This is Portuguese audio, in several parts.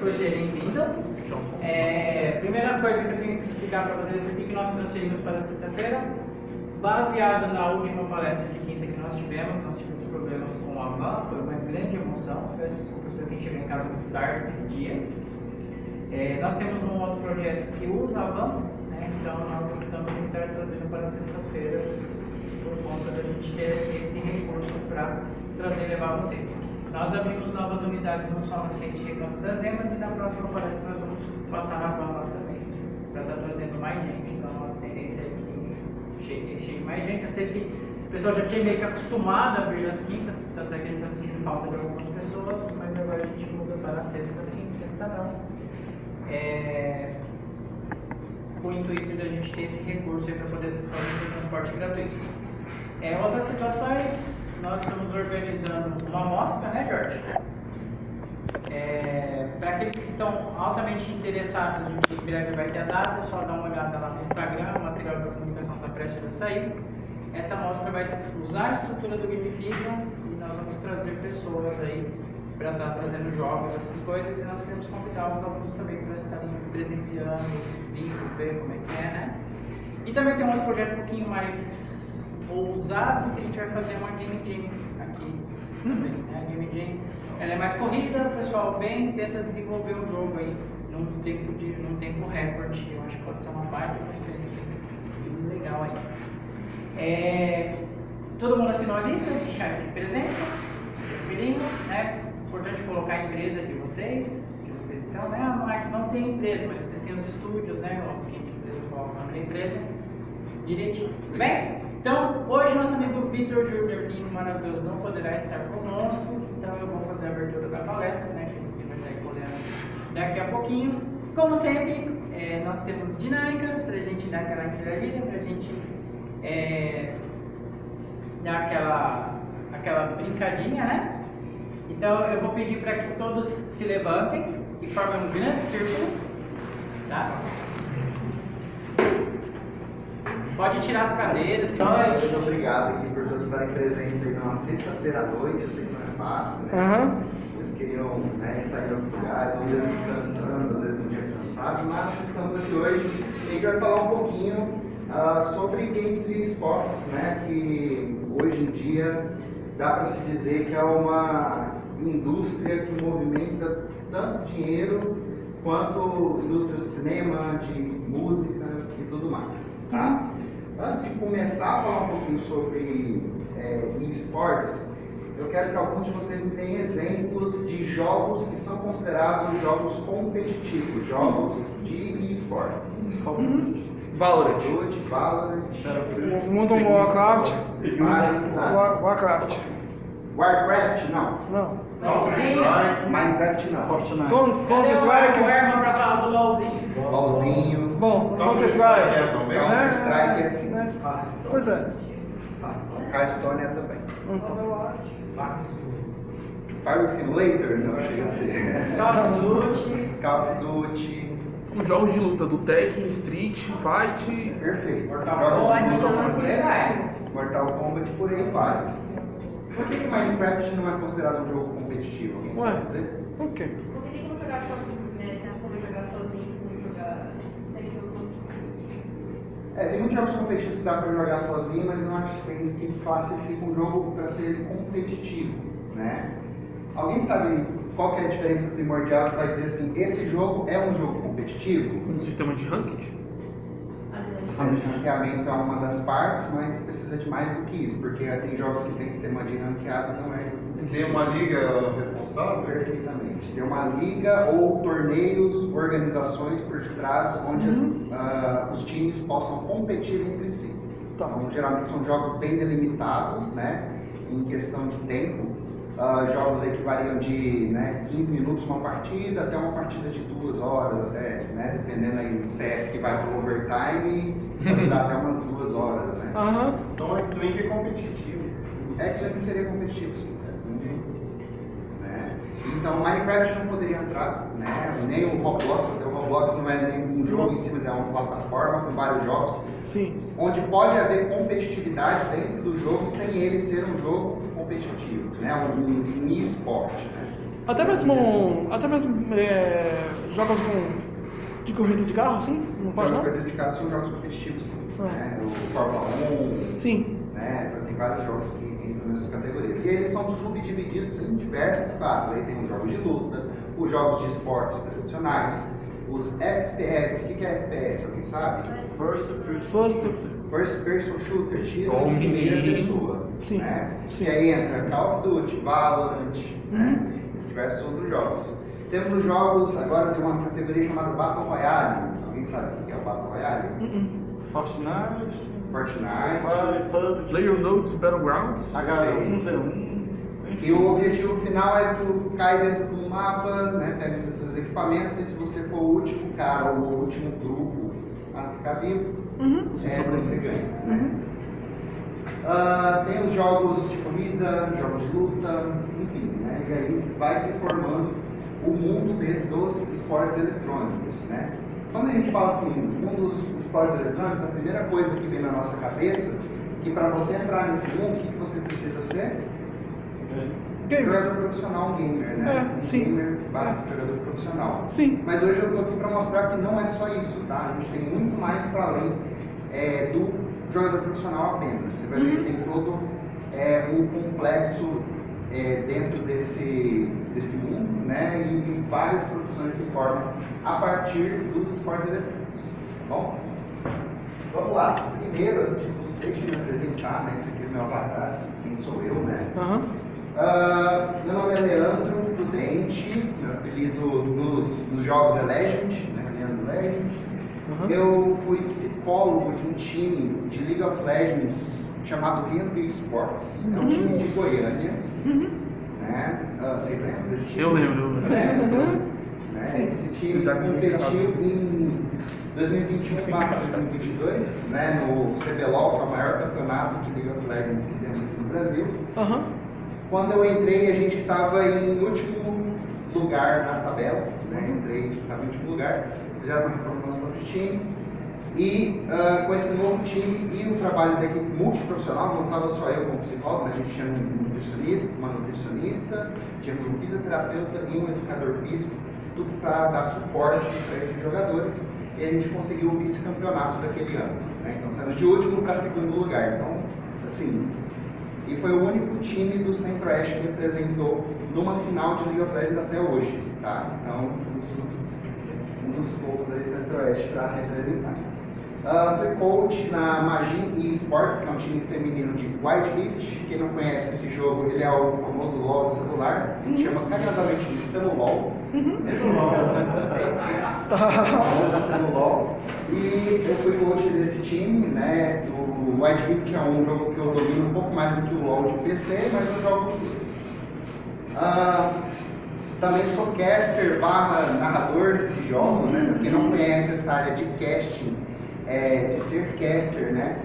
Seja bem-vindo. Primeira coisa que eu tenho que explicar para vocês é por que nós transferimos para sexta-feira. Baseado na última palestra de quinta que nós tivemos problemas com a van, foi uma grande emoção. Peço desculpas para quem chegou em casa muito tarde no dia. Nós temos um outro projeto que usa a van, né? Então nós estamos tentando trazendo para sextas-feiras por conta da gente ter esse recurso para trazer e levar vocês. Nós abrimos novas unidades no Sol Nascente Recanto das Emas e na próxima palestra nós vamos passar na van lá também, para estar trazendo mais gente. Então a tendência é que chegue mais gente. Eu sei que o pessoal já tinha meio que acostumado a vir nas quintas, tanto é que a gente está sentindo falta de algumas pessoas, mas agora a gente muda para sexta sim, sexta não. Com o intuito de a gente ter esse recurso para poder fazer esse transporte gratuito. Outras situações, nós estamos organizando uma amostra, né, Jorge? Para aqueles que estão altamente interessados, a gente em breve vai ter a data, só dá uma olhada lá no Instagram, o material da comunicação está prestes a sair. Essa amostra vai usar a estrutura do Gamification e nós vamos trazer pessoas aí para estar trazendo jogos, essas coisas, e nós queremos convidar os alunos também para estarem presenciando, vindo, ver como é que é, né? E também tem um outro projeto um pouquinho mais ousado, que a gente vai fazer uma Game Jam aqui também, né? A Game Jam, ela é mais corrida, o pessoal vem, tenta desenvolver um jogo aí num tempo recorde. Eu acho que pode ser uma baita experiência legal aí. Todo mundo assinou a lista de chave de presença, tranquilinho, né? Importante colocar a empresa de vocês, que vocês estão, né? Não tem empresa, mas vocês têm os estúdios, né? Quem tem empresa, coloca o nome da empresa direitinho, tudo bem? Então, hoje nosso amigo Vitor Júnior, lindo, maravilhoso, não poderá estar conosco, então eu vou fazer a abertura da palestra, né? Que a gente vai estar colhendo daqui a pouquinho. Como sempre, nós temos dinâmicas para a gente dar aquela interativa, para a gente dar aquela brincadinha, né? Então eu vou pedir para que todos se levantem e formem um grande círculo, tá? Pode tirar as cadeiras. Muito obrigado aqui por todos estarem presentes aí numa sexta-feira à noite. Eu sei que não é fácil, né? Eles queriam estar em outros lugares, ou mesmo descansando, às vezes não tinha cansado, mas estamos aqui hoje e a gente vai falar um pouquinho sobre games e esportes, né? Que hoje em dia dá para se dizer que é uma indústria que movimenta tanto dinheiro quanto indústria de cinema, de música e tudo mais, tá? Antes de começar a falar um pouquinho sobre esportes, eu quero que alguns de vocês me deem exemplos de jogos que são considerados jogos competitivos, jogos de esportes. Valorant. Mundo Warcraft. Warcraft, não. Minecraft, não. Fortnite. Counter-Strike. O Herman para falar do LOLzinho. LOLzinho. Bom, Counter-Strike. Counter-Strike é assim. Pois é. Hearthstone é também. Farming Simulator? Não, chega a ser. Call of Duty. Os jogos de luta do Tekken, Street, Fight. Perfeito. Mortal Kombat por aí vai. Por que Minecraft não é considerado um jogo competitivo? Alguém sabe dizer? Por quê? Porque tem como jogar sozinho, né? Tem como jogar sozinho, como jogar. Tem muitos jogos competitivos que dá para jogar sozinho, mas não acho que é isso que classifica um jogo para ser competitivo, né? Alguém sabe qual que é a diferença primordial que vai dizer assim, esse jogo é um jogo competitivo? Um sistema de ranked? O sistema de ranqueamento é uma das partes, mas precisa de mais do que isso, porque tem jogos que tem sistema de ranqueado, não é. Tem uma liga responsável? Perfeitamente. Tem uma liga ou torneios, organizações por detrás, onde os times possam competir entre si. Tá. Então, geralmente são jogos bem delimitados, né, em questão de tempo. Jogos aí que variam de 15 minutos uma partida até uma partida de 2 horas, até, né, dependendo aí do CS que vai pro overtime, pode dar até umas 2 horas, né? Então o X-Wing é competitivo. X-Wing seria competitivo, sim. Né? Então Minecraft não poderia entrar, né? Nem o Roblox, até o Roblox não é nem um jogo em si, mas é uma plataforma com vários jogos. Sim. Onde pode haver competitividade dentro do jogo sem ele ser um jogo competitivo, né? Um esporte, né? Até mesmo jogos de corrida de carro, assim? Não pode Jogos não? de corrida de carro são jogos competitivos, sim. Ah. Né? O Fórmula 1, Sim. né? Tem vários jogos que entram nessas categorias. E eles são subdivididos em diversas classes. Aí tem os jogos de luta, os jogos de esportes tradicionais, os FPS. O que é FPS? Alguém sabe? First Person Shooter, tiro em primeira pessoa. Sim. Né? Sim. E aí entra Call of Duty, Valorant, né? E diversos outros jogos. Temos os jogos, agora tem uma categoria chamada Battle Royale. Alguém sabe o que é o Battle Royale? Fortnite, Fortnite. PlayerUnknown's Battlegrounds. H1Z1. E o objetivo final é tu cai dentro do mapa, né, pega os seus equipamentos, e se você for o último cara ou o último grupo a ficar vivo, você ganha. Né? Tem os jogos de corrida, jogos de luta, enfim, né, e aí vai se formando o mundo dos esportes eletrônicos. Né? Quando a gente fala assim, mundo dos esportes eletrônicos, a primeira coisa que vem na nossa cabeça é que para você entrar nesse mundo, o que você precisa ser? Jogador profissional, um gamer, né? Sim. Gamer, jogador profissional. Sim. Mas hoje eu estou aqui para mostrar que não é só isso, tá? A gente tem muito mais para além do jogador profissional apenas. Você vai ver que tem todo um complexo dentro desse mundo, né? E várias profissões se formam a partir dos esportes eletrônicos. Tá bom? Vamos lá. Primeiro, antes de tudo, deixa eu me apresentar, né? Esse aqui é o meu avatar, quem sou eu, né? Meu nome é Leandro Prudente, meu apelido nos jogos é Legend, né? Leandro Legend. Eu fui psicólogo de um time de League of Legends chamado Rinsby Sports. É um time de Goiânia. Né? Vocês lembram desse time? Eu lembro. Né? Esse time já competiu em 2021/2022, né? No CBLOL, que é o maior campeonato de League of Legends que temos aqui no Brasil. Quando eu entrei, a gente estava em último lugar na tabela, né? Entrei, estava em último lugar, fizeram uma reformulação de time. E com esse novo time e o trabalho da equipe multiprofissional, não estava só eu como psicólogo, né? A gente tinha um nutricionista, uma nutricionista, tínhamos um fisioterapeuta e um educador físico, tudo para dar suporte para esses jogadores. E a gente conseguiu o vice-campeonato daquele ano, né? Então saímos de último para segundo lugar. Então, assim, e foi o único time do Centro-Oeste que representou numa final de League of Legends até hoje, tá? Então, um dos poucos aí do Centro-Oeste para representar. Fui coach na Magi Esports, que é um time feminino de Widelift. Quem não conhece esse jogo, ele é o famoso LoL do celular, chama carinhosamente de Celulol. Celulol. E eu fui coach desse time, né? O Widelift é um jogo que eu domino um pouco mais do que o LoL de PC, mas eu jogo os dois. Também sou caster / narrador de jogos, né? Pra quem não conhece essa área de casting, de ser caster, né?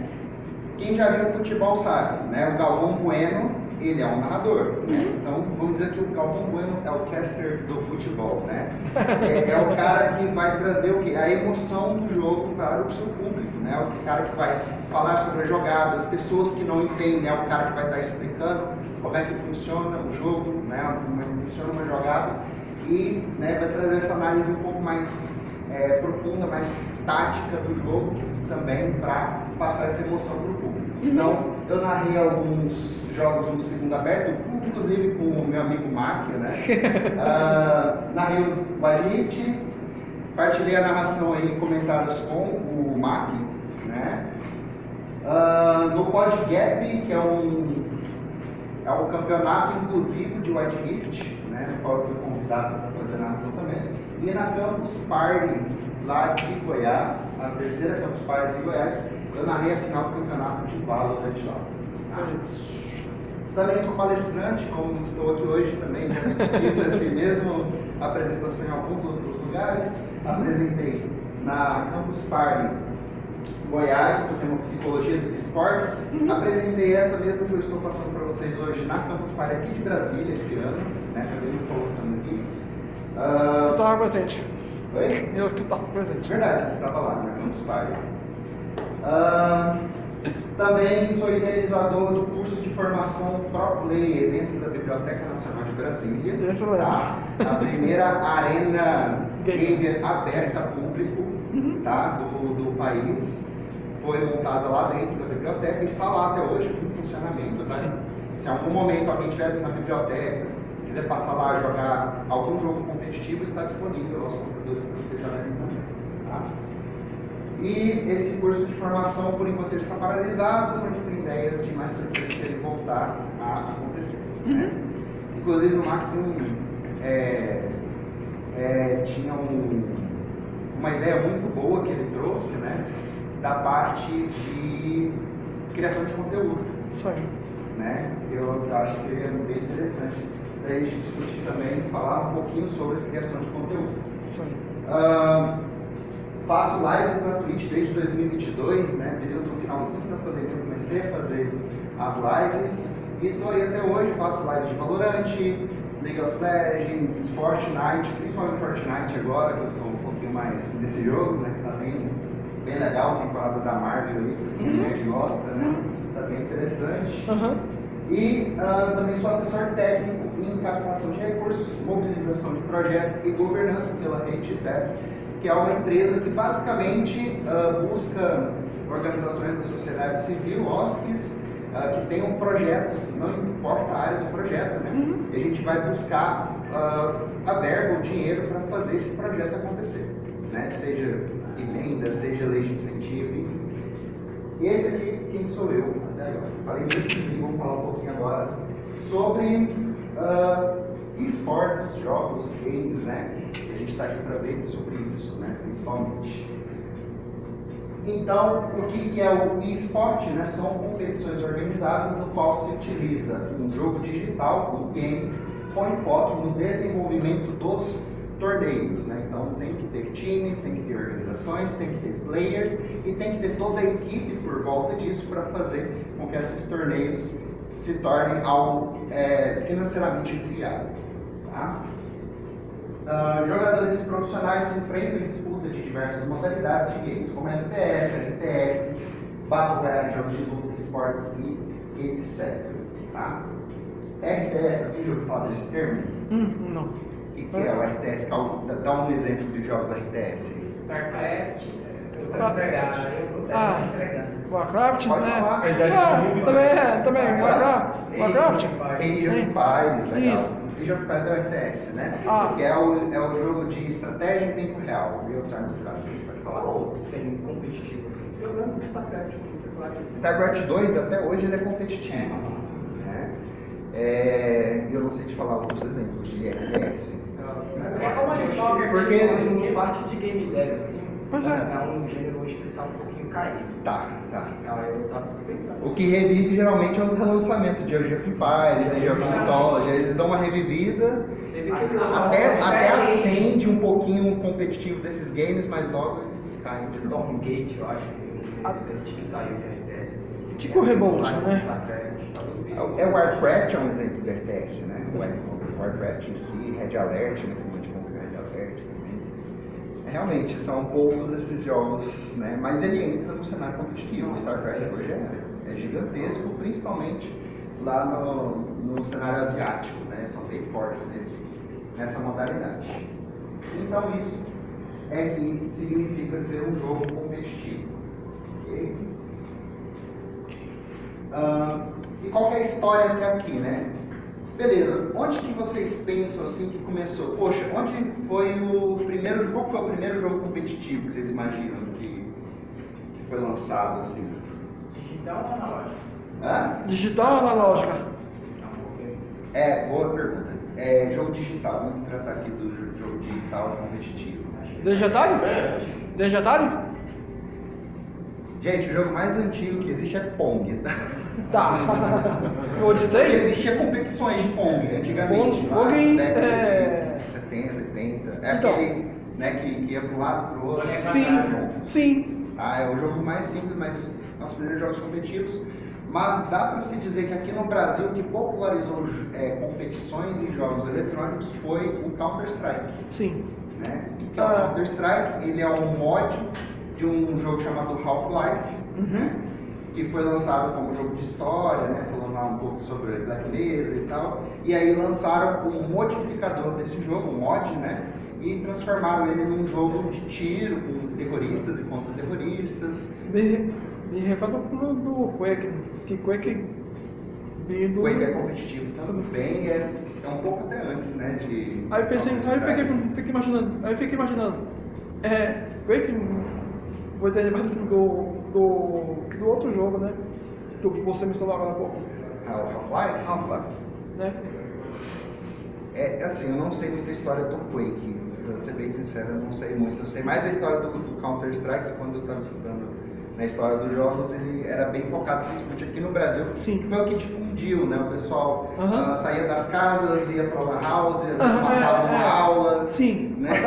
Quem já viu futebol sabe, né? O Galvão Bueno, ele é um narrador, né? Então vamos dizer que o Galvão Bueno é o caster do futebol, né? É o cara que vai trazer o quê? A emoção do jogo para o seu público, né? O cara que vai falar sobre a jogada, as pessoas que não entendem, é o cara que vai estar explicando como é que funciona o jogo, né? Como é que funciona uma jogada e, né, vai trazer essa análise um pouco mais profunda, mais tática do jogo também para passar essa emoção para o público. Então, eu narrei alguns jogos no segundo aberto, inclusive com o meu amigo Máquia, né? Narrei o Widelift, partilhei a narração aí em comentários com o Máquia, né? No PodGap, que é um campeonato inclusivo de Widelift, né? No qual eu fui convidado para fazer a narração também. E na Campus Party, lá de Goiás, a terceira Campus Party de Goiás, eu narrei a final do campeonato de Valorant lá. Também sou palestrante, como estou aqui hoje também. Fiz essa mesma apresentação em alguns outros lugares. Apresentei na Campus Party Goiás, que eu tenho Psicologia dos Esportes. Apresentei essa mesma que eu estou passando para vocês hoje na Campus Party aqui de Brasília esse ano, né? Acabei me colocando aqui. Eu estava presente. Oi? Eu estava presente. Verdade, você estava lá na Campus Party. Também sou idealizador do curso de formação Pro Player dentro da Biblioteca Nacional de Brasília. Tá? A primeira arena gamer aberta a público, tá? do país. Foi montada lá dentro da biblioteca, está lá até hoje em funcionamento. Tá? Se em algum momento alguém estiver na biblioteca, quiser passar lá a jogar algum jogo competitivo, está disponível aos computadores para você jogar também. Tá? E esse curso de formação, por enquanto, ele está paralisado, mas tem ideias de mais para frente ele voltar a acontecer. Né? Inclusive, o Marco tinha uma ideia muito boa que ele trouxe, né? Da parte de criação de conteúdo. Isso aí. Né? Eu acho que seria bem interessante daí a gente discutir também, falar um pouquinho sobre a criação de conteúdo. Isso aí. Faço lives na Twitch desde 2022, né? Período finalzinho da pandemia eu comecei a fazer as lives e estou aí até hoje, faço lives de Valorant, League of Legends, Fortnite, principalmente Fortnite agora, que eu estou um pouquinho mais nesse jogo, né? Que tá bem legal, temporada da Marvel aí, pra quem gosta, né? Tá bem interessante. E também sou assessor técnico em captação de recursos, mobilização de projetos e governança pela Rede TES, que é uma empresa que basicamente busca organizações da sociedade civil, OSCs, que tenham projetos, não importa a área do projeto, né? E a gente vai buscar a verba, o dinheiro para fazer esse projeto acontecer, né? Seja emenda, seja lei de incentivo, enfim. E esse aqui, quem sou eu? Até agora. Falei muito de mim, vamos falar um pouquinho agora sobre esportes, jogos, games, né? A gente está aqui para ver sobre isso, né? Principalmente. Então, o que é o esporte? Né? São competições organizadas no qual se utiliza um jogo digital, um game, com enfoque no desenvolvimento dos torneios, né? Então tem que ter times, tem que ter organizações, tem que ter players e tem que ter toda a equipe por volta disso para fazer com que esses torneios se tornem algo financeiramente viável. Tá? Jogadores profissionais se enfrentam em disputa de diversas modalidades de games, como FPS, RTS, Battle Royale, jogos de luta, esportes e etc. Tá? RTS, aqui já ouviu falar desse termo? Não. O que é o RTS? Dá um exemplo de jogos RTS. StarCraft. Warcraft, Pode né? falar. Também, Warcraft. Age of Empires, legal. Isso. Age of Empires é o RTS, né? Ah. Que é o jogo de estratégia em tempo real. Real time strategy, pode falar. Tem competitivo assim. Jogando StarCraft. StarCraft 2 até hoje ele é competitivo. Né? Eu não sei te falar alguns exemplos de RTS. Porque no parte de game dev assim, Pois é. um gênero hoje que tá um pouquinho caído. Tá. Aí eu tava pensando. O que revive geralmente é os relançamentos de Age of Empires, Age of Mythology. Eles dão uma revivida, até acende um pouquinho o competitivo desses games, mas logo eles caem. Stormgate, eu acho que recente que saiu de RTS assim. Tipo Revolution, né? O Warcraft é um exemplo de RTS, né? O Warcraft em si, Red Alert, né? Como a gente compra Red Alert também. Realmente, são poucos desses jogos, né? Mas ele entra no cenário competitivo. O StarCraft hoje é gigantesco, principalmente lá no cenário asiático, né? São bem fortes nessa modalidade. Então isso é que significa ser um jogo competitivo. Ok? E qual que é a história até aqui, né? Beleza, onde que vocês pensam assim que começou? Poxa, onde foi o primeiro jogo? Qual foi o primeiro jogo competitivo que vocês imaginam que foi lançado assim? Digital ou analógico? Digital ou analógica? Boa pergunta. Jogo digital, vamos tratar aqui do jogo digital competitivo. Dejetário? Gente, o jogo mais antigo que existe é Pong, tá? Tá. Odyssey? Existia competições de Pong antigamente, lá Pong na década de 70, 80. Então. Aquele, né, que ia para um lado para o outro. Sim. É o jogo mais simples, mas é um dos primeiros jogos competitivos. Mas dá para se dizer que aqui no Brasil o que popularizou competições em jogos eletrônicos foi o Counter-Strike. Sim. Né? Então, o Counter-Strike ele é um mod de um jogo chamado Half-Life, né? que foi lançado como jogo de história, né, falando lá um pouco sobre Black Mesa e tal, e aí lançaram um modificador desse jogo, um mod, né, e transformaram ele num jogo de tiro com terroristas e contra-terroristas. Me recorda do Quake, que Quake veio do... Quake é competitivo também, é um pouco até antes, né, de... Aí eu pensei, aí eu fiquei imaginando, Quake foi derivado do outro jogo, né? Que você mencionou agora há pouco. Half-Life? Half-Life, né? Assim, eu não sei muita história do Quake, pra ser bem sincero, eu não sei muito. Eu sei mais da história do Counter-Strike, quando eu estava estudando na história dos jogos, ele era bem focado principalmente aqui no Brasil, que foi o que difundiu, né? O pessoal saía das casas, ia pra Lan House, às vezes matava uma aula. Sim, né?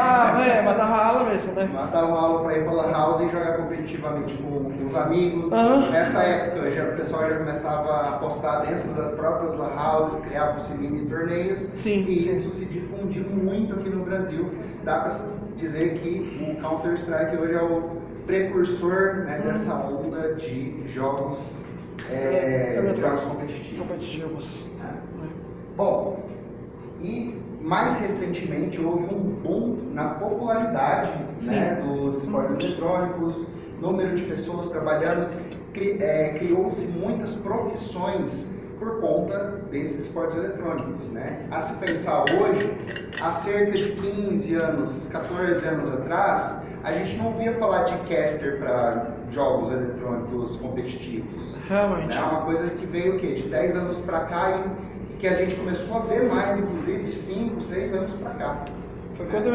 matava a aula mesmo, né? Matava uma aula para ir pra Lan House e jogar competitivamente com os amigos. Nessa época, o pessoal já começava a apostar dentro das próprias Lan Houses, criavam-se mini torneios. E isso se difundiu muito aqui no Brasil. Dá para dizer que o Counter-Strike hoje é o precursor, né, dessa onda de jogos, jogos competitivos. Bom, e mais recentemente houve um boom na popularidade, né, dos esportes eletrônicos, número de pessoas trabalhando, criou-se muitas profissões por conta desses esportes eletrônicos, né? A se pensar hoje, há cerca de 15 anos, 14 anos atrás, a gente não ouvia falar de caster para jogos eletrônicos competitivos. Realmente. É uma coisa que veio o quê? De 10 anos para cá e que a gente começou a ver mais, inclusive, de 5, 6 anos para cá. Foi quando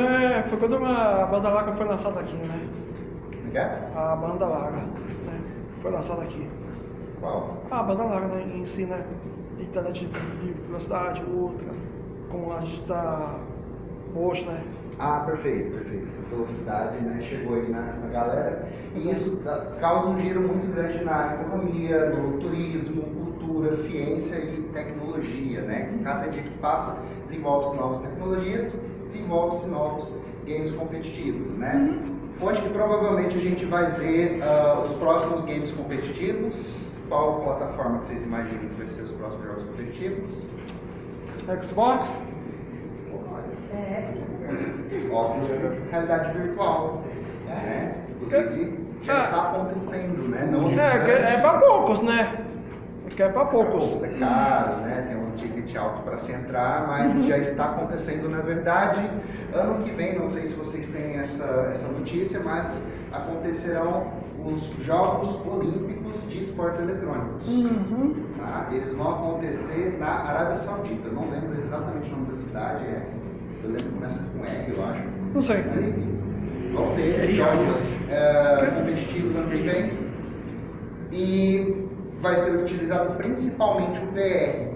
a Banda Larga foi lançada aqui, né? Como é? A Banda Larga, né? Foi lançada aqui. Qual? A Banda Larga, né? Em si, né? Internet de velocidade, ultra, como a gente tá hoje, né? Ah, perfeito. A velocidade, né, chegou aí na galera. E isso causa um giro muito grande na economia, no turismo, cultura, ciência e tecnologia, né? Cada dia que passa, desenvolve-se novas tecnologias, desenvolve-se novos games competitivos, né? Onde que provavelmente a gente vai ver os próximos games competitivos? Qual plataforma que vocês imaginam que vai ser os próximos jogos competitivos? Xbox? Óbvio, realidade virtual, né? Inclusive, já está acontecendo, né? Não É para poucos, né? É para poucos. É caro, né? Tem um ticket alto para se entrar, mas já está acontecendo na verdade. Ano que vem, não sei se vocês têm essa notícia, mas acontecerão os Jogos Olímpicos de Esportes Eletrônicos. Tá? Eles vão acontecer na Arábia Saudita. Eu não lembro exatamente o nome da cidade, eu lembro que começa com R, eu acho. Não sei. Mas enfim, vão ter jogos competitivos ano que vem. E vai ser utilizado principalmente o VR.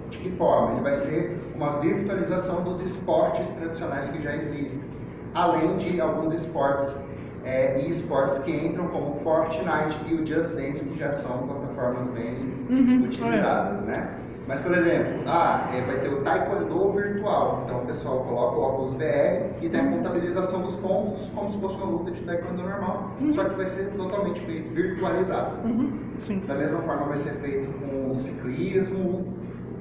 De que forma? Ele vai ser uma virtualização dos esportes tradicionais que já existem. Além de alguns esportes e esportes que entram como o Fortnite e o Just Dance, que já são plataformas bem utilizadas, né? Mas, por exemplo, vai ter o Taekwondo virtual. Então, o pessoal coloca o óculos VR e tem a contabilização dos pontos como se fosse uma luta de Taekwondo normal, só que vai ser totalmente virtualizado. Da mesma forma, vai ser feito com ciclismo,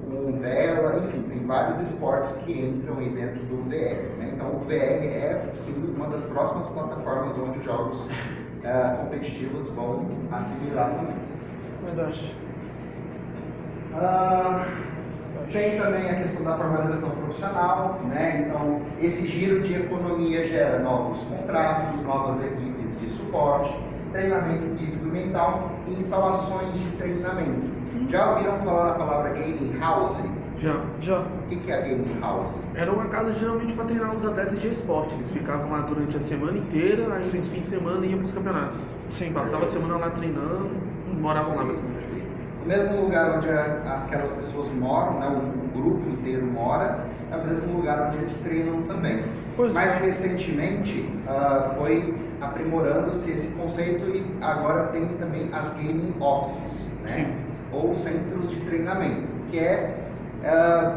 com vela, enfim, tem vários esportes que entram aí dentro do VR, né? Então, o VR é, sim, uma das próximas plataformas onde os jogos competitivos vão assimilar também. Verdade. Tem também a questão da formalização profissional, né? Então, esse giro de economia gera novos contratos, novas equipes de suporte, treinamento físico e mental e instalações de treinamento. Já ouviram falar na palavra gaming house? Já. O que é a gaming house? Era uma casa geralmente para treinar os atletas de esporte. Eles ficavam lá durante a semana inteira, aí nos fins de semana iam para os campeonatos. Passava a semana lá treinando e moravam lá basicamente. O mesmo lugar onde aquelas pessoas moram, né, o grupo inteiro mora, é o mesmo lugar onde eles treinam também. Mais recentemente foi aprimorando-se esse conceito e agora tem também as gaming offices, né? Ou centros de treinamento, que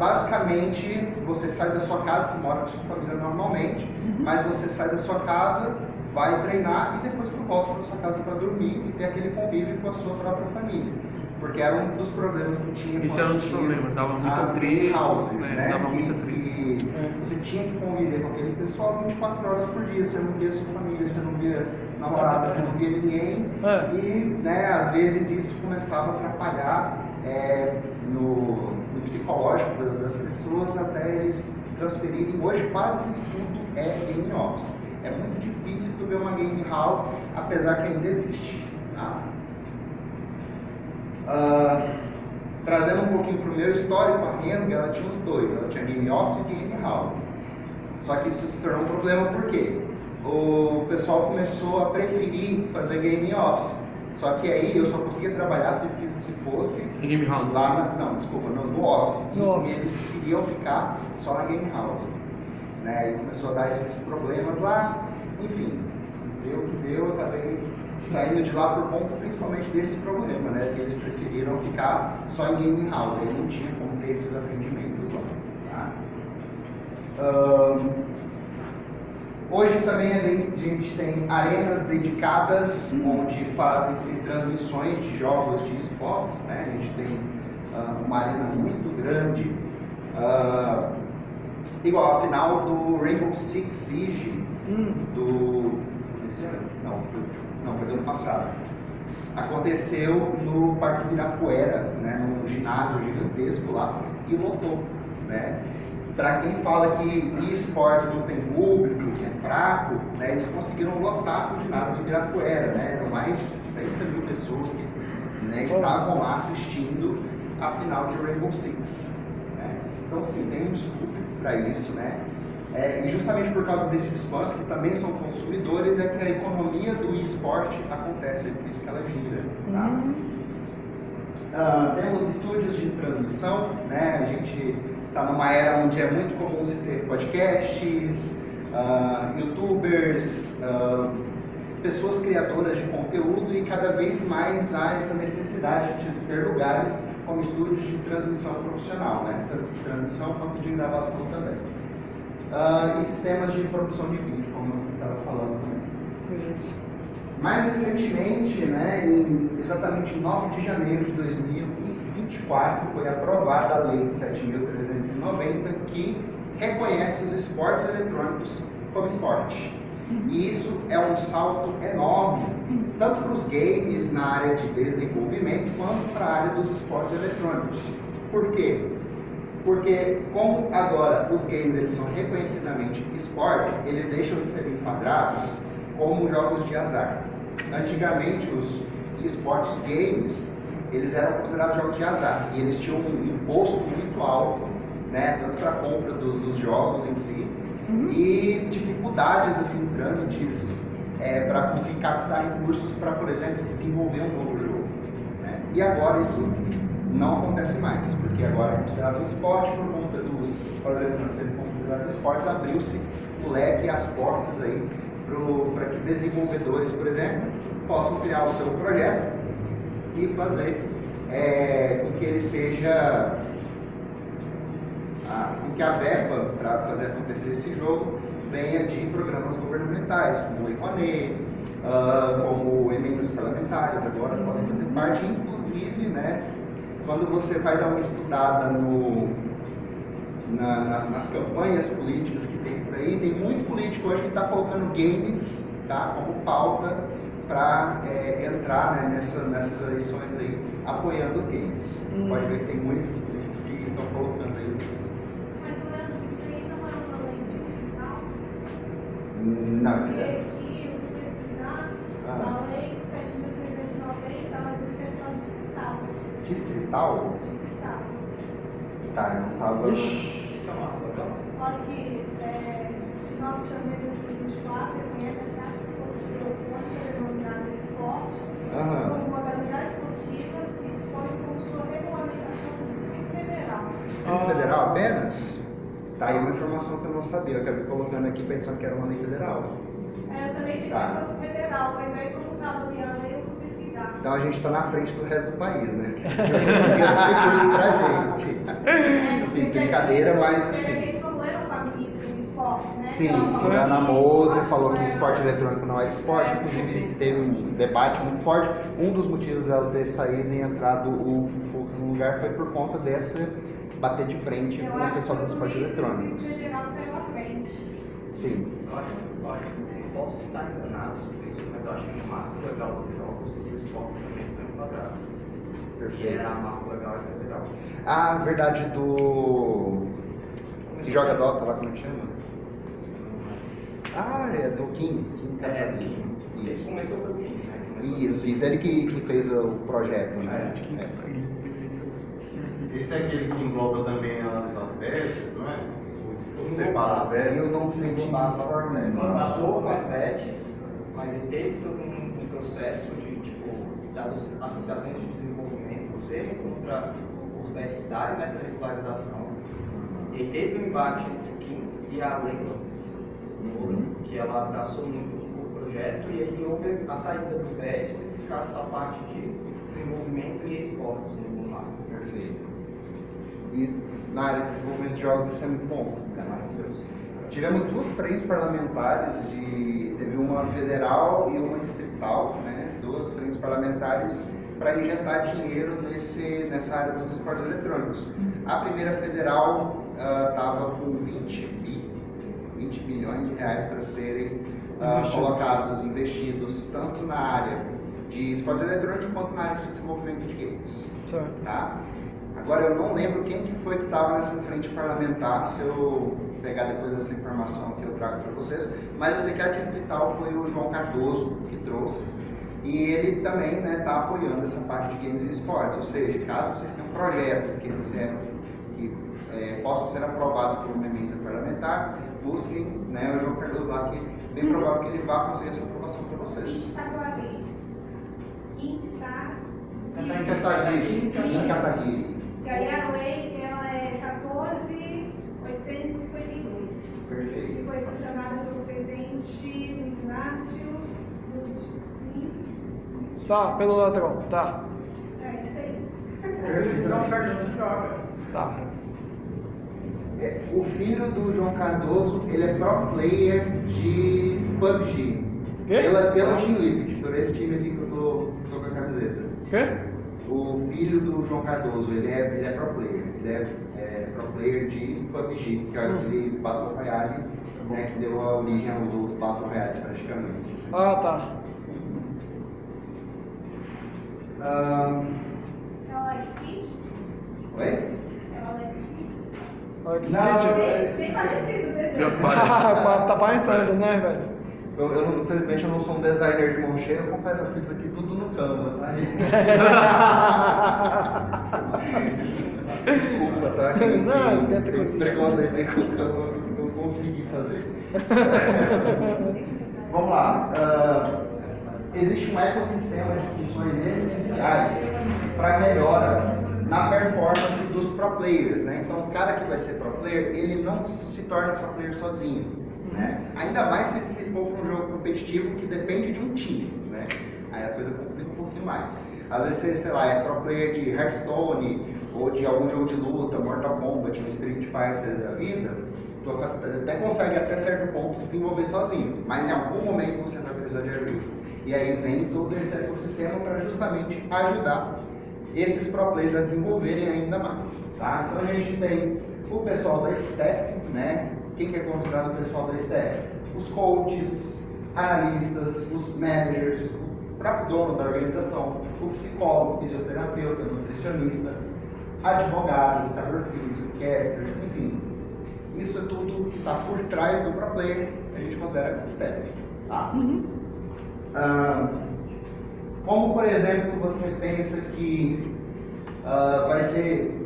basicamente você sai da sua casa, tu mora com sua família normalmente, mas você sai da sua casa, vai treinar e depois tu volta para sua casa para dormir e ter aquele convívio com a sua própria família. Porque era um dos problemas que tinha. Esse era um dos problemas, dava muita treta, né? Dava muita treta. Você tinha que conviver com aquele pessoal 24 horas por dia, você não via sua família, você não via namorada, você não via ninguém. E, né, às vezes isso começava a atrapalhar no psicológico das pessoas até eles transferirem. Hoje quase tudo é game office. É muito difícil tu ver uma game house, apesar que ainda existe. Tá? Trazendo um pouquinho para o meu histórico, a Rensga, ela tinha os dois, ela tinha game office e game house. Só que isso se tornou um problema porque o pessoal começou a preferir fazer game office. Só que aí eu só conseguia trabalhar se fosse game house. Lá no office. No e eles queriam ficar só na game house. Né? E começou a dar esses problemas lá, enfim, eu acabei saindo de lá por conta principalmente desse problema, né? Que eles preferiram ficar só em game house, aí não tinha como ter esses atendimentos lá. Tá? Hoje também a gente tem arenas dedicadas onde fazem-se transmissões de jogos de esportes, né? A gente tem uma arena muito grande. Igual a final do Rainbow Six Siege foi do ano passado. Aconteceu no Parque Ibirapuera, né, num ginásio gigantesco lá, e lotou. Né? Para quem fala que esportes não tem público, que é fraco, né, eles conseguiram lotar o ginásio do Ibirapuera. Né? Eram mais de 60 mil pessoas que, né, estavam lá assistindo a final de Rainbow Six. Né? Então, sim, tem um público para isso, né? E justamente por causa desses fãs que também são consumidores é que a economia do esporte acontece, é por isso que ela gira. Tá? Temos estúdios de transmissão, né? A gente está numa era onde é muito comum se ter podcasts, youtubers, pessoas criadoras de conteúdo, e cada vez mais há essa necessidade de ter lugares como estúdios de transmissão profissional, né? Tanto de transmissão quanto de gravação também. E sistemas de produção de vídeo, como eu estava falando também. Mais recentemente, né, exatamente em 9 de janeiro de 2024, foi aprovada a Lei 7.390, que reconhece os esportes eletrônicos como esporte. E isso é um salto enorme, tanto para os games na área de desenvolvimento, quanto para a área dos esportes eletrônicos. Por quê? Porque como agora os games eles são reconhecidamente esportes, eles deixam de ser enquadrados como jogos de azar. Antigamente os esportes games, eles eram considerados jogos de azar, e eles tinham um imposto muito alto, né, tanto para a compra dos jogos em si, e dificuldades, assim, grandes para conseguir captar recursos para, por exemplo, desenvolver um novo jogo. Né? E agora isso não acontece mais, porque agora é considerado um esporte, por conta dos esportes eletrônicos serem considerados esportes, abriu-se o leque, as portas aí para que desenvolvedores, por exemplo, possam criar o seu projeto e fazer com que ele seja, com que a verba para fazer acontecer esse jogo venha de programas governamentais, como o Lei Rouanet, como emendas parlamentares, agora podem fazer parte, inclusive, né, quando você vai dar uma estudada nas campanhas políticas que tem por aí, tem muito político hoje que está colocando games, tá, como pauta para entrar, né, nessas eleições aí, apoiando os games. Pode ver que tem muitos políticos que estão colocando aí os games. Mas, Leandro, isso aí não é uma lei distrital? Não, Porque aqui eu fui pesquisar, a lei 7.390, ela diz questão distrital. Distrital? Distrital. Tá, eu não tava. Isso é uma legal. Olha que de 9 de janeiro de 2024 reconhece a taxa esportiva denominada esportes como modalidade esportiva e dispõe com sua regulamentação do Distrito Federal. Distrito Federal apenas? Tá aí uma informação que eu não sabia, eu acabei colocando aqui pensando que era uma lei federal. Eu também pensei que fosse federal, mas aí como estava ali a lei, eu fui pesquisar. Então a gente está na frente do resto do país, né? Conseguir esse recurso pra gente. Assim, brincadeira, mas assim. Tem problema com a ministra do esporte. esporte, né? Sim, sim, a Ana Moser falou que esporte eletrônico não era esporte, inclusive teve um debate muito forte. Um dos motivos dela ter saído e entrado o Fufuca no lugar foi por conta dessa bater de frente com o pessoal dos esportes eletrônicos. O federal saiu à frente. Sim. Eu posso estar enganado sobre isso, mas eu acho que o marco legal dos jogos e os esportes também estão enquadrados. E era a marco legal e federal. Ah, verdade, do. Que joga Dota lá, como é que chama? Ah, é do Kim. Esse começou pelo Kim, né? Isso, ele que fez o projeto, né? Esse é aquele que engloba também as vestes, não é? O separa as vestes. Eu não senti Passou com as bets, mas ele teve todo um processo de, tipo, das associações de desenvolvimento serem contra os bets darem nessa regularização. E teve um embate entre o Kim e a Leila, que ela abraçou muito o projeto, e aí houve a saída dos bets e ficar só a parte de desenvolvimento e esportes no mar. Perfeito. E na área de desenvolvimento de jogos isso é muito bom. É maravilhoso. Tivemos duas frentes parlamentares, teve uma federal e uma distrital, né? Duas frentes parlamentares para injetar dinheiro nessa área dos esportes eletrônicos. A primeira federal estava com 20 bilhões de reais para serem colocados, investidos tanto na área de esportes eletrônicos quanto na área de desenvolvimento de games. Certo. Tá? Agora eu não lembro quem que foi que estava nessa frente parlamentar, se eu pegar depois essa informação que eu trago para vocês, mas eu sei que a distrital foi o João Cardoso que trouxe, e ele também está apoiando essa parte de games e esportes, ou seja, caso vocês tenham projetos que possam ser aprovados por uma emenda parlamentar, busquem o João Cardoso lá, que é bem provável que ele vá conseguir essa aprovação para vocês. Em Cataguiri. E aí a lei ela é 14.852. Perfeito. Que foi sancionada pelo presidente Luiz Inácio. Tá, pelo lateral, tá. É isso aí. João Cardoso joga. Tá. O filho do João Cardoso, ele é pro player de PUBG. Pela Team Liquid, por esse time aqui que eu tô com a camiseta. Quê? O filho do João Cardoso, ele é pro player. Ele é pro player de PUBG, que é aquele Battle Royale, que deu a origem aos outros Battle Royale praticamente. Ah, tá. É o Alex Kidd? Oi? É o Alex Kidd? Alex Não, Kidd. Bem parecido o desenho. Tá aparentando, né, velho? Infelizmente eu não sou um designer de mão cheia, eu confesso que eu fiz isso aqui tudo no Canva, tá? Desculpa, tá? Não, esquenta com Eu isso. preconceitei com o Canva, não consegui fazer. Vamos lá. Existe um ecossistema de funções essenciais para melhora na performance dos pro players, né? Então, o cara que vai ser pro player, ele não se torna pro player sozinho, né? Ainda mais se for para um jogo competitivo que depende de um time, né? Aí a coisa complica um pouquinho mais. Às vezes você, sei lá, é pro player de Hearthstone ou de algum jogo de luta, Mortal Kombat, um Street Fighter da vida, tu até consegue até certo ponto desenvolver sozinho, mas em algum momento você vai precisar de ajuda. E aí vem todo esse ecossistema para justamente ajudar esses pro players a desenvolverem ainda mais, tá? Então a gente tem o pessoal da staff, né? Quem que é considerado o pessoal da staff? Os coaches, analistas, os managers, o próprio dono da organização, o psicólogo, fisioterapeuta, nutricionista, advogado, lutador físico, caster, enfim. Isso é tudo que está por trás do pro player, a gente considera staff, tá? Como, por exemplo, você pensa que vai ser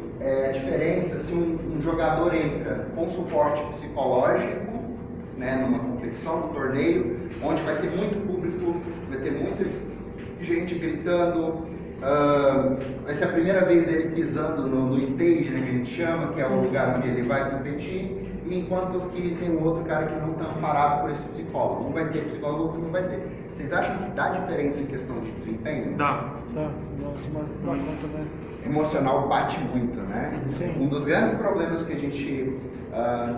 a diferença se um jogador entra com suporte psicológico, né, numa competição, num torneio, onde vai ter muito público, vai ter muita gente gritando, vai ser a primeira vez dele pisando no stage, né, que a gente chama, que é o lugar onde ele vai competir, enquanto que tem um outro cara que não está amparado por esse psicólogo. Um vai ter psicólogo, o outro não vai ter. Vocês acham que dá diferença em questão de desempenho? Dá. Mas dá conta, né? Emocional bate muito, né? Sim. Um dos grandes problemas que a gente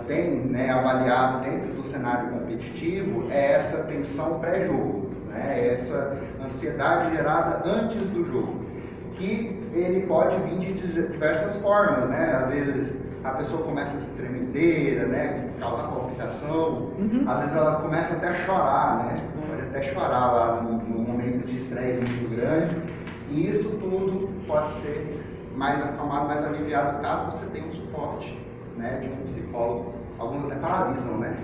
tem, né, avaliado dentro do cenário competitivo é essa tensão pré-jogo, né? Essa ansiedade gerada antes do jogo, que ele pode vir de diversas formas, né? Às vezes a pessoa começa a se tremedeira, né? Causa palpitação, às vezes ela começa até a chorar, né? Pode até chorar lá no momento de estresse muito grande, e isso tudo pode ser mais acalmado, mais aliviado, caso você tenha um suporte, né, de um psicólogo. Alguns até paralisam, né?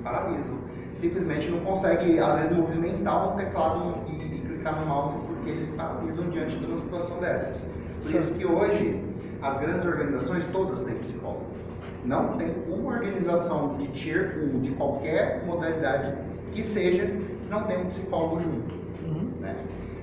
Paralisam. Simplesmente não consegue, às vezes, movimentar um teclado e clicar no mouse, porque eles paralisam diante de uma situação dessas. Por isso que hoje, as grandes organizações, todas têm psicólogo. Não tem uma organização de Tier 1, de qualquer modalidade que seja, não tem um psicólogo junto. Né?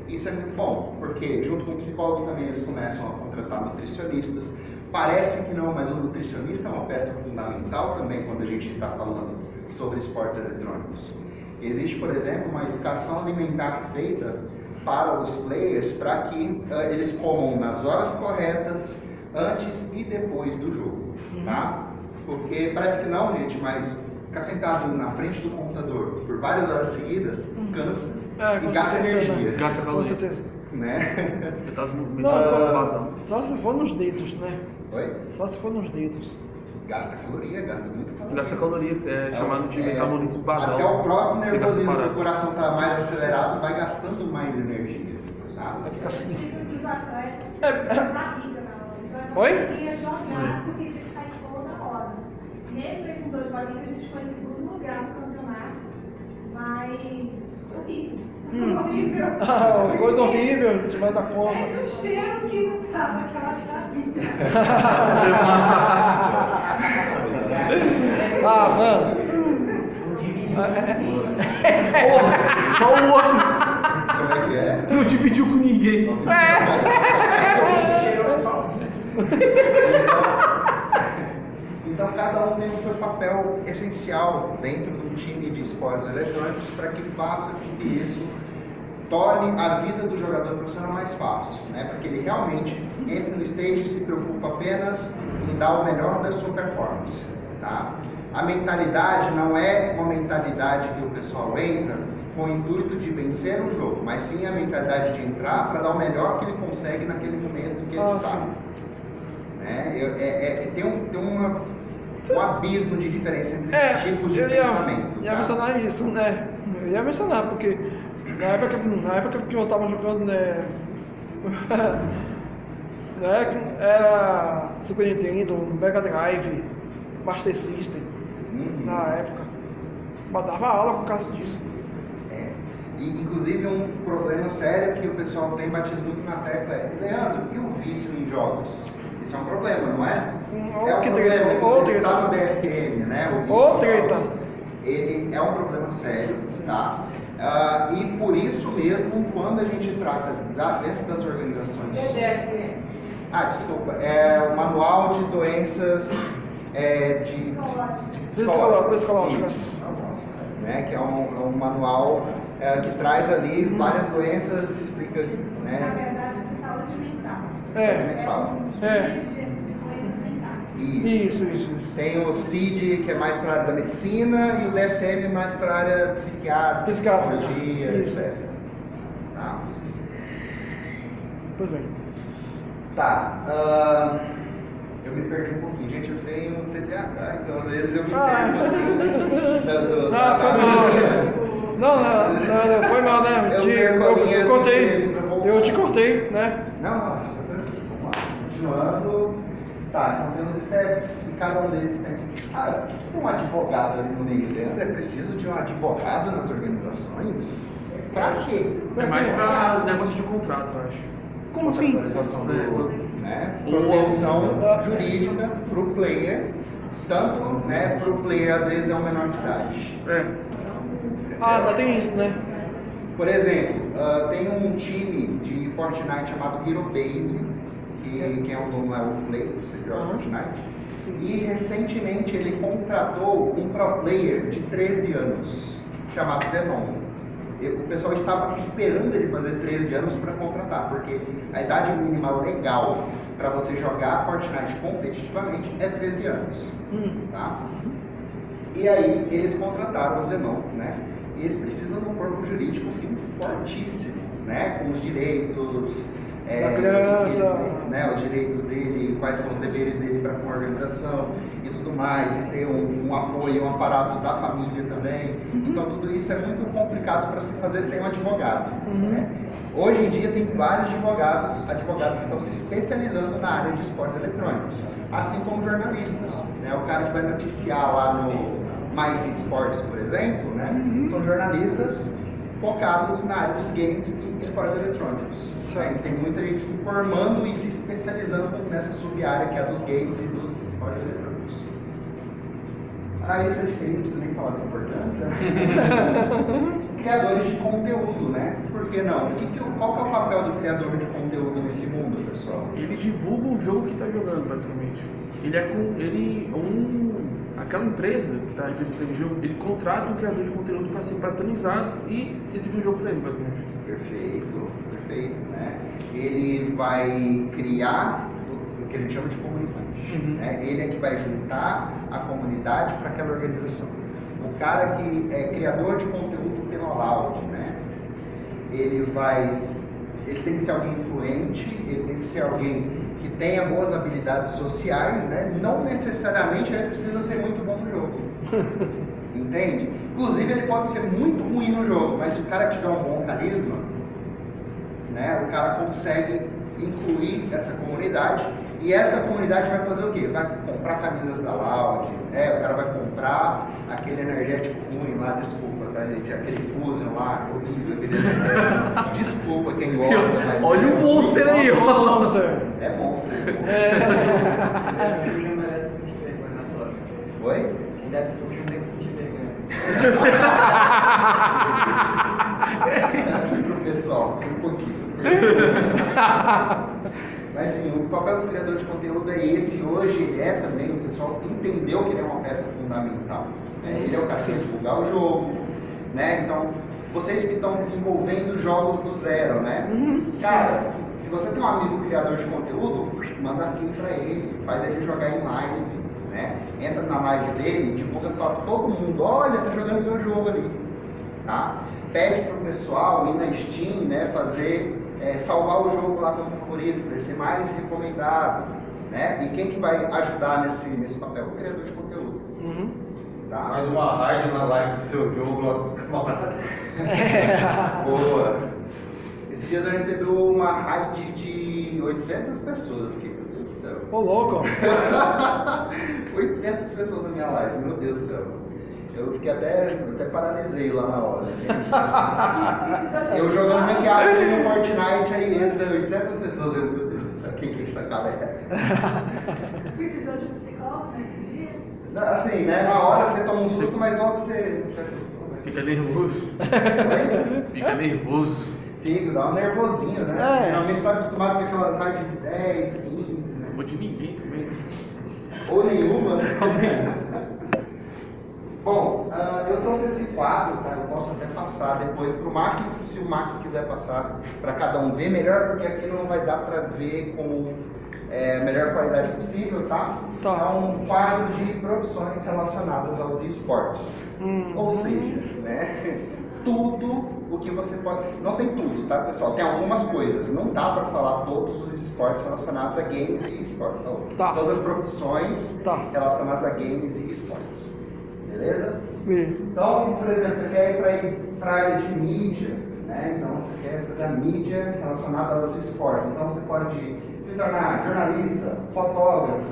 Isso é muito bom, porque junto com o psicólogo também eles começam a contratar nutricionistas. Parece que não, mas o nutricionista é uma peça fundamental também quando a gente está falando sobre esportes eletrônicos. Existe, por exemplo, uma educação alimentar feita para os players para que eles comam nas horas corretas, antes e depois do jogo, tá? Porque parece que não, gente, mas ficar sentado na frente do computador por várias horas seguidas cansa e gasta energia. Gasta Com caloria. certeza. Né? Só se for nos dedos, né? Oi? Só se for nos dedos. Gasta caloria, gasta muita caloria. Gasta caloria, é chamado de metabolismo basal. Até o próprio Fica nervosismo, se o separado. coração está mais acelerado, vai gastando mais energia. Tá? Vai ficar assim. Os atletas, É. barriga na hora. Então, Oi? a gente ia jogar porque tinha que sair toda hora. Mesmo aí com 2 barrigas, a gente foi em segundo lugar no campeonato. Mas horrível. Horrível. Coisa horrível, a gente vai dar conta. Esse é o cheiro que não tava aquela barriga. Mano. Olha o outro. Como é que é? Não dividiu com ninguém. Então cada um tem o seu papel essencial dentro do time de esportes eletrônicos para que faça com que isso torne a vida do jogador profissional mais fácil, né? Porque ele realmente entra no stage e se preocupa apenas em dar o melhor da sua performance, tá? A mentalidade não é uma mentalidade que o pessoal entra com o intuito de vencer o jogo, mas sim a mentalidade de entrar para dar o melhor que ele consegue naquele momento que ele está. Né? Tem um abismo de diferença entre esses tipos de pensamento. Eu ia tá? mencionar isso, né? Eu ia mencionar, porque na época que eu estava jogando, né? Era Super Nintendo, Mega Drive, Master System, na época. Mas dava aula por causa disso. E, inclusive, um problema sério que o pessoal tem batido muito na tecla é: Leandro, e o vício em jogos? Isso é um problema, não é? É um problema, inclusive está no DSM, né? O vício Ô, em treta! jogos. Ele é um problema sério, tá? E por isso mesmo, quando a gente trata dentro das organizações... DSM. Desculpa, é o Manual de Doenças Psicológicas. Isso. Né? Que é um manual que traz ali várias doenças, explica, Na né? verdade, de saúde mental. Saúde mental. De doenças mentais. Isso. Tem o CID, que é mais para a área da medicina, e o DSM mais para a área psiquiátrica, psicologia, Isso. etc. Tá? Pois bem. Tá. Eu me perdi um pouquinho. Gente, eu tenho TDAH, então às vezes eu me perco assim. Não, Foi mal, né? Eu te cortei, né? Não, vamos lá. Continuando. Tá, então tem os steps e cada um deles tem. Tem um advogado ali no meio, Leandro. É preciso de um advogado nas organizações? Pra quê? É mais pra negócio de contrato, eu acho. Como assim? Contratualização proteção jurídica para o player, tanto para o player às vezes é um menor de idade. Ainda tem isso, né? Por exemplo, tem um time de Fortnite chamado Hero Base, que quem é o dono é o Flakes, que joga Fortnite. E recentemente ele contratou um pro player de 13 anos, chamado Zenon. O pessoal estava esperando ele fazer 13 anos para contratar, porque a idade mínima legal para você jogar Fortnite competitivamente é 13 anos. Tá? E aí eles contrataram o Zenon, né? E eles precisam de um corpo jurídico assim, fortíssimo, né? Com os direitos da criança, né? Os direitos dele, quais são os deveres dele para com a organização e tudo mais, e ter um apoio, um aparato da família também. Então tudo isso é muito complicado para se fazer sem um advogado. Né? Hoje em dia tem vários advogados que estão se especializando na área de esportes eletrônicos, assim como jornalistas, né? O cara que vai noticiar lá no Mais Esportes, por exemplo, né? São jornalistas focados na área dos games e esportes eletrônicos. Né? Tem muita gente se formando e se especializando nessa sub-área que é a dos games e dos esportes eletrônicos. Analista de TI, não precisa nem falar da importância. Criadores de conteúdo, né? Por que não? Qual que é o papel do criador de conteúdo nesse mundo, pessoal? Ele divulga o jogo que está jogando, basicamente. Aquela empresa que está representando o jogo, ele contrata um criador de conteúdo para ser patronizado e exibir o jogo para ele, basicamente. Perfeito, né? Ele vai criar o que ele chama de comunidade. Né? Ele é que vai juntar a comunidade para aquela organização. O cara que é criador de conteúdo pela Loud, né? Ele tem que ser alguém influente, ele tem que ser alguém que tenha boas habilidades sociais, né? Não necessariamente ele precisa ser muito bom no jogo. Entende? Inclusive ele pode ser muito ruim no jogo, mas se o cara tiver um bom carisma, né? O cara consegue incluir essa comunidade, e essa comunidade vai fazer o quê? Vai comprar camisas da Loud, o cara vai comprar aquele energético ruim lá, desculpa, tá, gente? Aquele Fusion lá, horrível, aquele energético. Desculpa quem gosta, mas... Olha o Monster aí, ó! É Monster. Fusion merece sentir vergonha na sua hora. Oi? Quem deve Fusion tem que sentir vergonha. Pro pessoal, um pouquinho. Mas sim, o papel do criador de conteúdo é esse. Hoje ele é também, o pessoal entendeu que ele é uma peça fundamental. Né? Ele é o cara que vai divulgar o jogo, né? Então, vocês que estão desenvolvendo jogos do zero, né? Cara, se você tem um amigo criador de conteúdo, manda aqui pra ele, faz ele jogar em live, né? Entra na live dele, divulga pra todo mundo, olha, tá jogando meu jogo ali, tá? Pede pro pessoal ir na Steam, né? Fazer, salvar o jogo lá como favorito, para ele ser mais recomendado, né? E quem que vai ajudar nesse papel? O criador de conteúdo. Tá? Faz uma raid na live do seu jogo lá dos camaradas. Boa! Esses dias eu recebi uma raid de 800 pessoas, eu fiquei, meu Deus do céu. Ô, louco! 800 pessoas na minha live, meu Deus do céu. Eu fiquei até paralisei lá na hora. Eu jogando ranqueado no Fortnite, aí entra 800 pessoas, eu, meu Deus do céu, quem que é essa galera? Precisou de psicólogo nesse dia? Assim, né, na hora você toma um susto, mas logo você acostuma. Fica nervoso. Oi? Fica nervoso. Fica, dá um nervosinho, né? Normalmente você tá acostumado com aquelas raids de 10, 15, né? Não vou de ninguém também. Ou nenhuma, né? Bom, eu trouxe esse quadro, tá? Eu posso até passar depois para o Mac, se o Mac quiser passar para cada um ver melhor, porque aqui não vai dar para ver com a melhor qualidade possível, tá? É um quadro de profissões relacionadas aos esportes. Ou seja, né? Tudo o que você pode... Não tem tudo, tá, pessoal? Tem algumas coisas. Não dá para falar todos os esportes relacionados a games e esportes. Então, todas as profissões relacionadas a games e esportes. Beleza? Então, por exemplo, você quer ir para a área de mídia, né? Então você quer fazer a mídia relacionada aos esportes. Então você pode se tornar jornalista, fotógrafo,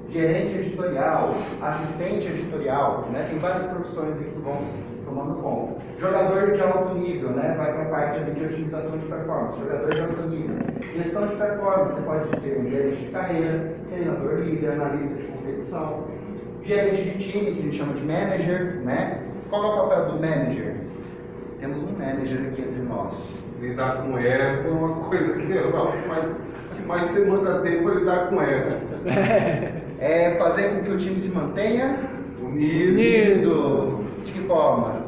gerente editorial, assistente editorial, né? Tem várias profissões aí que vão tomando conta. Jogador de alto nível, né? Vai para a parte ali de otimização de performance. Jogador de alto nível. Gestão de performance, você pode ser um gerente de carreira, treinador líder, analista de competição, gerente de time, que a gente chama de manager, né? Qual é o papel do manager? Temos um manager aqui entre nós. Lidar com erro é uma coisa que mais demanda tempo lidar com erro. É fazer com que o time se mantenha unido. De que forma?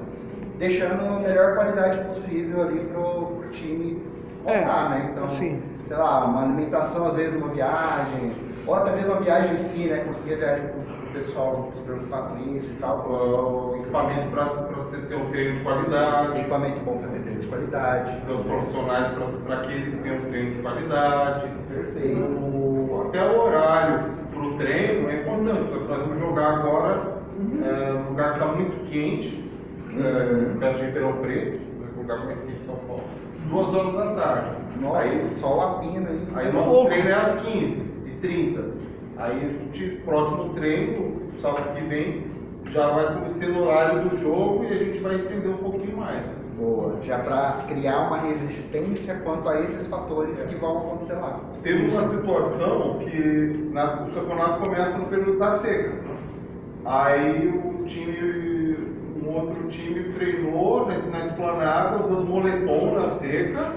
Deixando a melhor qualidade possível ali pro time voltar, né? Então, sei lá, uma alimentação às vezes numa viagem, ou até mesmo uma viagem em si, né? Conseguir a viagem pro pessoal se preocupar com isso e tal. O equipamento para ter um treino de qualidade. Equipamento bom para ter treino de qualidade. Então, os profissionais para que eles tenham um treino de qualidade. Perfeito. Até o horário para o treino é importante. Nós vamos jogar agora num lugar que está muito quente, perto de Ribeirão Preto, o lugar mais quente de São Paulo. 2 horas da tarde. Nossa, aí, sol a pina aí. Aí nosso treino é às 15h30. Aí a gente, próximo treino, sábado que vem, já vai ser no horário do jogo e a gente vai estender um pouquinho mais. Boa, já para criar uma resistência quanto a esses fatores que vão acontecer lá. Teve uma situação que o campeonato começa no período da seca. Aí um outro time treinou na esplanada usando moletom na seca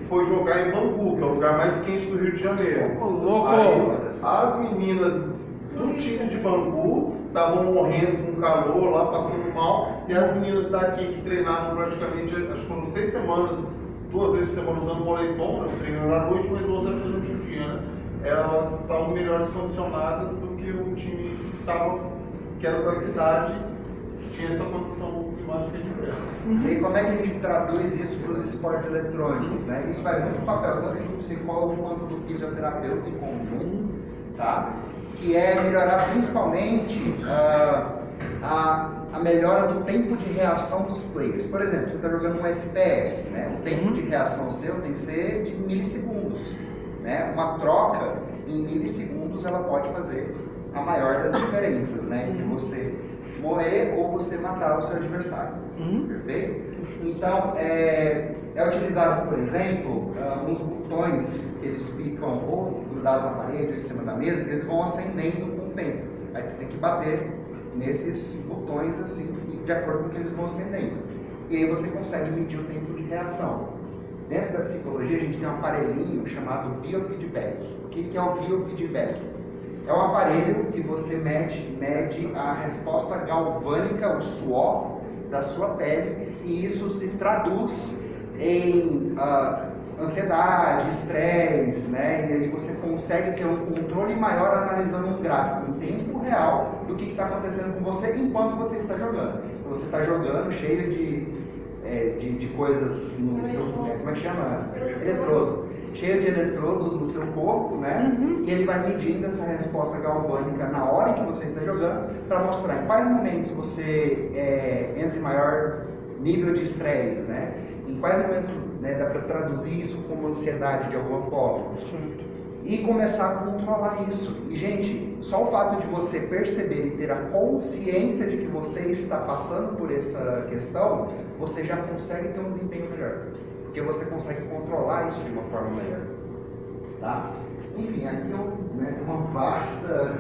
e foi jogar em Bangu, que é o lugar mais quente do Rio de Janeiro. Aí, as meninas do time de Bangu estavam morrendo com calor lá, passando mal, e as meninas daqui que treinavam praticamente, acho que foram 6 semanas, 2 vezes por semana usando moletom, treinando à noite, mas outra durante o dia, né? Elas estavam melhores condicionadas do que o time que era da cidade, tinha essa condição climática diferente. E como é que a gente traduz isso para os esportes eletrônicos, né? Isso vai muito papel tanto do psicólogo quanto do fisioterapeuta em comum, tá? Que é melhorar principalmente a melhora do tempo de reação dos players. Por exemplo, você está jogando um FPS, né? O tempo de reação seu tem que ser de milissegundos, né? Uma troca em milissegundos ela pode fazer a maior das diferenças, né? Entre você morrer ou você matar o seu adversário. Perfeito? Então, é utilizado, por exemplo, uns botões que eles ficam ou grudados na parede ou em cima da mesa, que eles vão acendendo com o tempo. Aí tu tem que bater nesses botões assim, de acordo com o que eles vão acendendo. E aí você consegue medir o tempo de reação. Dentro da psicologia, a gente tem um aparelhinho chamado biofeedback. O que é o biofeedback? É um aparelho que você mede a resposta galvânica, o suor da sua pele, e isso se traduz em ansiedade, estresse, né? E aí você consegue ter um controle maior analisando um gráfico em tempo real do que está acontecendo com você enquanto você está jogando. Então, você está jogando cheio de coisas no seu, como é que chama? Eletrodo. Cheio de eletrodos no seu corpo, né? E ele vai medindo essa resposta galvânica na hora que você está jogando para mostrar em quais momentos você entra em maior nível de estresse, né? Em quais momentos, né, dá para traduzir isso como ansiedade de alguma forma. E começar a controlar isso. E, gente, só o fato de você perceber e ter a consciência de que você está passando por essa questão, você já consegue ter um desempenho melhor. Porque você consegue controlar isso de uma forma melhor. Tá? Enfim, aqui é uma vasta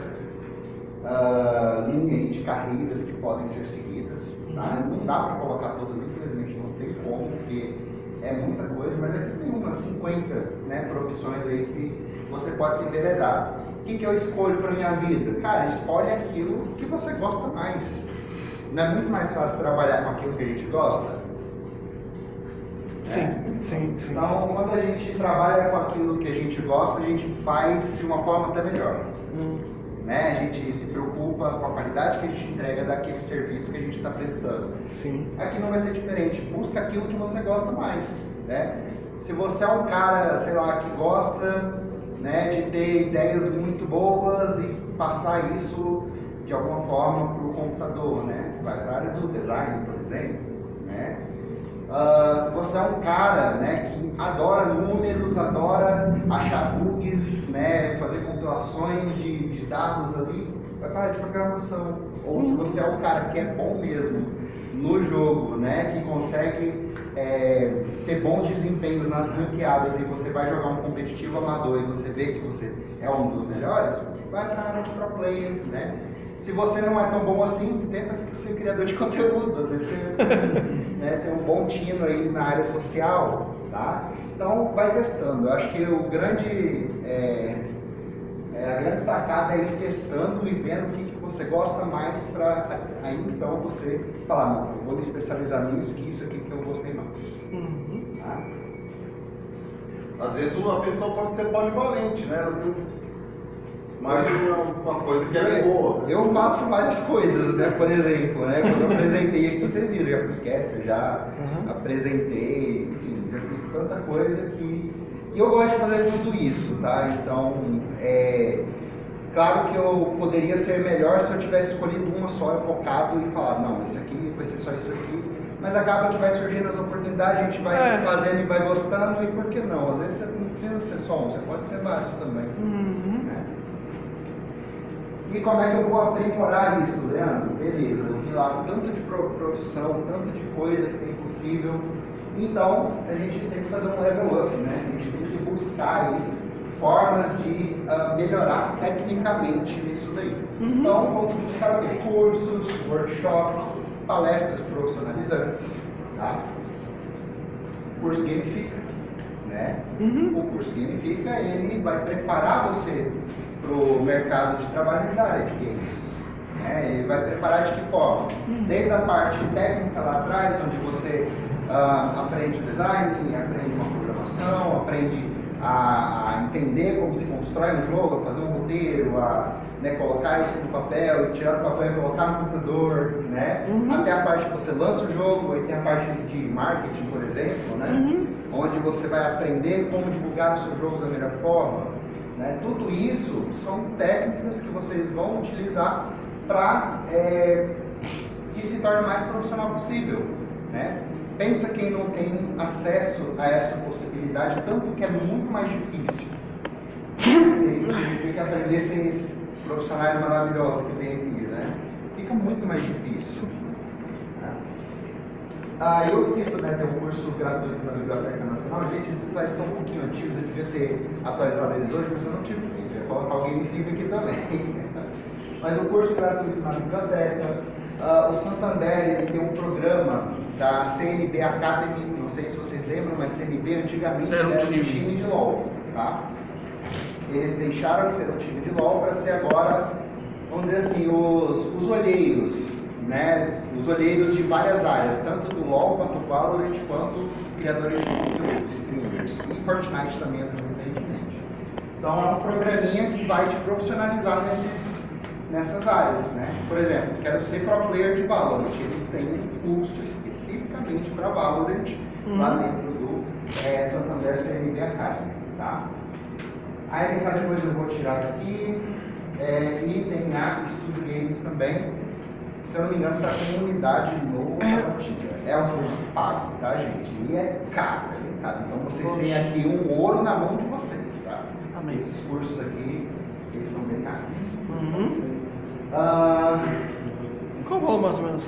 linha de carreiras que podem ser seguidas. Tá? Não dá para colocar todas, infelizmente não tem como, porque é muita coisa, mas aqui tem umas 50, né, profissões aí que você pode se enveredar. O que eu escolho para minha vida? Cara, escolhe aquilo que você gosta mais. Não é muito mais fácil trabalhar com aquilo que a gente gosta? Sim. Então, quando a gente trabalha com aquilo que a gente gosta, a gente faz de uma forma até melhor. Né? A gente se preocupa com a qualidade que a gente entrega daquele serviço que a gente está prestando. Aqui não vai ser diferente. Busca aquilo que você gosta mais. Né? Se você é um cara, sei lá, que gosta, né, de ter ideias muito boas e passar isso de alguma forma para o computador, né? Vai para a área do design, por exemplo. Né? Se você é um cara, né, que adora números, adora achar bugs, né, fazer compilações de dados ali, vai para a área de programação. Ou se você é um cara que é bom mesmo no jogo, né, que consegue ter bons desempenhos nas ranqueadas e você vai jogar um competitivo amador e você vê que você é um dos melhores, vai para a área de pro player, né? Se você não é tão bom assim, tenta ser criador de conteúdo, às vezes você né, tem um bom tino aí na área social, tá? Então vai testando. Eu acho que o grande A grande sacada é ir testando e vendo o que você gosta mais para aí então você falar, não, eu vou me especializar nisso, que isso aqui que eu gostei mais. Tá? Às vezes uma pessoa pode ser polivalente, né? Mas uma coisa que é boa. Eu faço várias coisas, né? Por exemplo, né? Quando eu apresentei aqui, vocês viram, já fui caster, já apresentei, enfim, já fiz tanta coisa que eu gosto de fazer tudo isso, tá? Então, claro que eu poderia ser melhor se eu tivesse escolhido uma só, focado e falar, não, isso aqui vai ser só isso aqui. Mas acaba que vai surgindo as oportunidades, a gente vai fazendo e vai gostando, e por que não? Às vezes você não precisa ser só um, você pode ser vários também. Né? E como é que eu vou aprimorar isso, Leandro? Beleza, eu vi lá tanto de profissão, tanto de coisa que tem possível. Então, a gente tem que fazer um level up, né? A gente tem que buscar aí formas de melhorar tecnicamente nisso daí. Então, vamos buscar cursos, workshops, palestras profissionalizantes, tá? O curso Gamifica, né? O curso Gamifica, ele vai preparar você para o mercado de trabalho da área de games, né? Ele vai preparar de que forma? Desde a parte técnica lá atrás, onde você aprende o design, aprende uma programação, aprende a entender como se constrói um jogo, a fazer um roteiro, né, colocar isso no papel e tirar do papel e colocar no computador, né? Até a parte que você lança o jogo, aí tem a parte de marketing, por exemplo, né? Onde você vai aprender como divulgar o seu jogo da melhor forma, né? Tudo isso são técnicas que vocês vão utilizar para que se torne o mais profissional possível, né? Pensa quem não tem acesso a essa possibilidade, tanto que é muito mais difícil. Tem que aprender sem esses profissionais maravilhosos que tem aqui, né? Fica muito mais difícil. Eu cito, né, tem um curso gratuito na Biblioteca Nacional. Gente, esses slides estão um pouquinho antigos, eu devia ter atualizado eles hoje, mas eu não tive tempo. Eu ia colocar o Gamifica aqui também. Mas o curso gratuito na biblioteca. O Santander, ele tem um programa da CNB Academy, não sei se vocês lembram, mas CNB antigamente era um time de LOL, tá? Eles deixaram de ser um time de LOL para ser agora, vamos dizer assim, os olheiros, né? Os olheiros de várias áreas, tanto do LOL quanto do Valorant, quanto criadores de conteúdo, streamers, e Fortnite também recentemente. Então é um programinha que vai te profissionalizar nessas áreas, né? Por exemplo, quero ser pro player de Valorant, eles têm um curso especificamente para Valorant lá dentro do Santander CNB Academy, tá? Aí cada coisa eu vou tirar aqui, e tem a Studio Games também, se eu não me engano está com comunidade no Tabatinga. É um curso pago, tá, gente? E é caro, então vocês têm aqui um ouro na mão de vocês, tá? Amém. Esses cursos aqui, eles são bem caros. Qual o valor mais ou menos?